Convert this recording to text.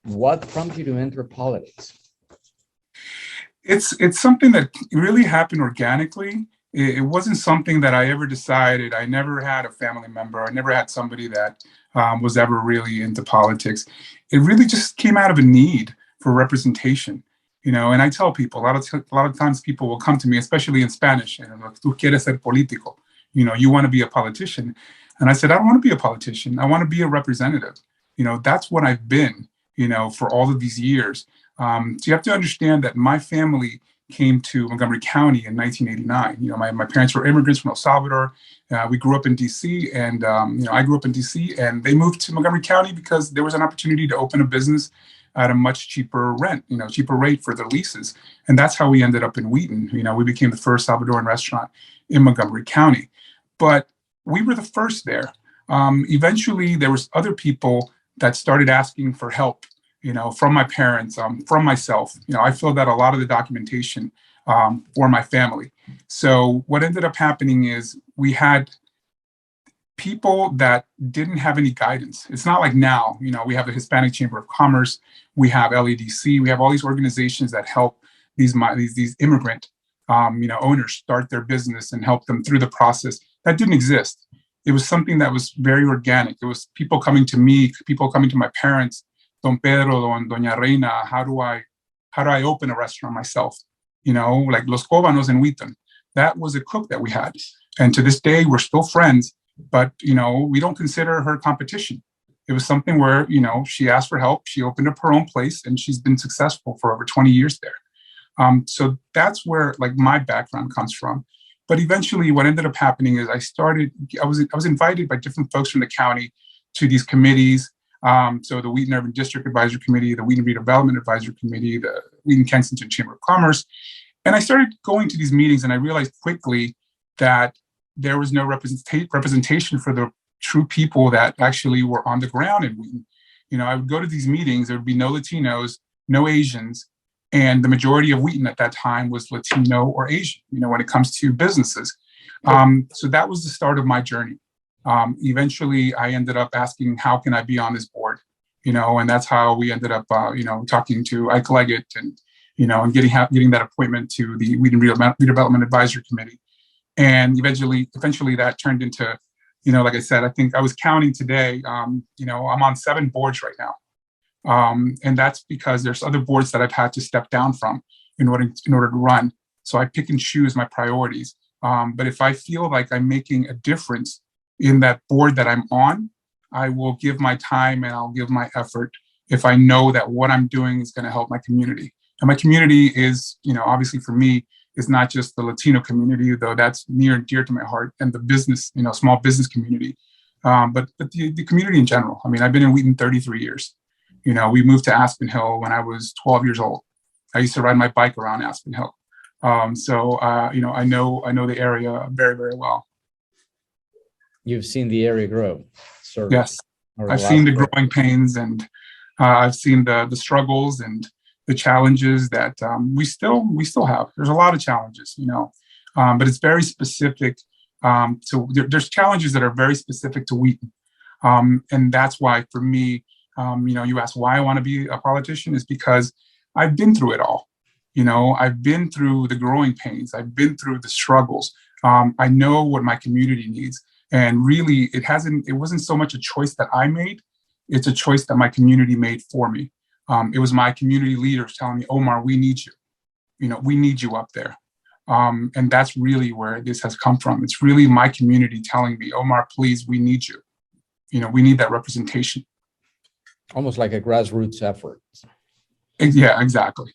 What prompted you to enter politics? It's something that really happened organically. It wasn't something that I ever decided. I never had a family member. I never had somebody that was ever really into politics. It really just came out of a need for representation, And I tell people a lot of times people will come to me, especially in Spanish, and like, "Tú quieres ser político?" You want to be a politician, and I said, I don't want to be a politician. I want to be a representative. That's what I've been, for all of these years. So you have to understand that my family came to Montgomery County in 1989. My parents were immigrants from El Salvador. We grew up in DC, and I grew up in DC, and they moved to Montgomery County because there was an opportunity to open a business at a much cheaper rent, cheaper rate for the leases. And that's how we ended up in Wheaton. We became the first Salvadoran restaurant in Montgomery County. But we were the first there. Eventually, there was other people that started asking for help, from my parents, from myself. I filled out a lot of the documentation for my family. So what ended up happening is we had people that didn't have any guidance. It's not like now, we have the Hispanic Chamber of Commerce, we have LEDC, we have all these organizations that help these immigrant, owners start their business and help them through the process. That didn't exist. It was something that was very organic. It was people coming to me, people coming to my parents, Don Pedro, Doña Reina, how do I open a restaurant myself? Like Los Cobanos in Wheaton. That was a cook that we had. And to this day, we're still friends, but, we don't consider her competition. It was something where, she asked for help. She opened up her own place and she's been successful for over 20 years there. So that's where like my background comes from. But eventually what ended up happening is I was invited by different folks from the county to these committees. So the Wheaton Urban District Advisory Committee, the Wheaton Redevelopment Advisory Committee, the Wheaton Kensington Chamber of Commerce. And I started going to these meetings and I realized quickly that there was no representation for the true people that actually were on the ground in Wheaton. I would go to these meetings, there would be no Latinos, no Asians, and the majority of Wheaton at that time was Latino or Asian, when it comes to businesses. So that was the start of my journey. Eventually, I ended up asking, how can I be on this board? And that's how we ended up, talking to Ike Leggett and, and getting that appointment to the Wheaton Redevelopment Advisory Committee. And eventually that turned into, like I said, I think I was counting today, I'm on 7 boards right now. And that's because there's other boards that I've had to step down from in order to run. So I pick and choose my priorities. But if I feel like I'm making a difference in that board that I'm on, I will give my time and I'll give my effort if I know that what I'm doing is going to help my community. And my community is, obviously for me, is not just the Latino community, though that's near and dear to my heart, and the business, small business community, but the community in general. I mean, I've been in Wheaton 33 years. We moved to Aspen Hill when I was 12 years old. I used to ride my bike around Aspen Hill. So I know the area very, very well. You've seen the area grow. Yes, I've seen the growing pains, and I've seen the struggles and the challenges that we still have. There's a lot of challenges, but it's very specific. There's challenges that are very specific to Wheaton, and that's why for me, you ask why I want to be a politician is because I've been through it all. I've been through the growing pains. I've been through the struggles. I know what my community needs. And really, it wasn't so much a choice that I made. It's a choice that my community made for me. It was my community leaders telling me, Omar, we need you. We need you up there. And that's really where this has come from. It's really my community telling me, Omar, please, we need you. We need that representation. Almost like a grassroots effort. Yeah, exactly.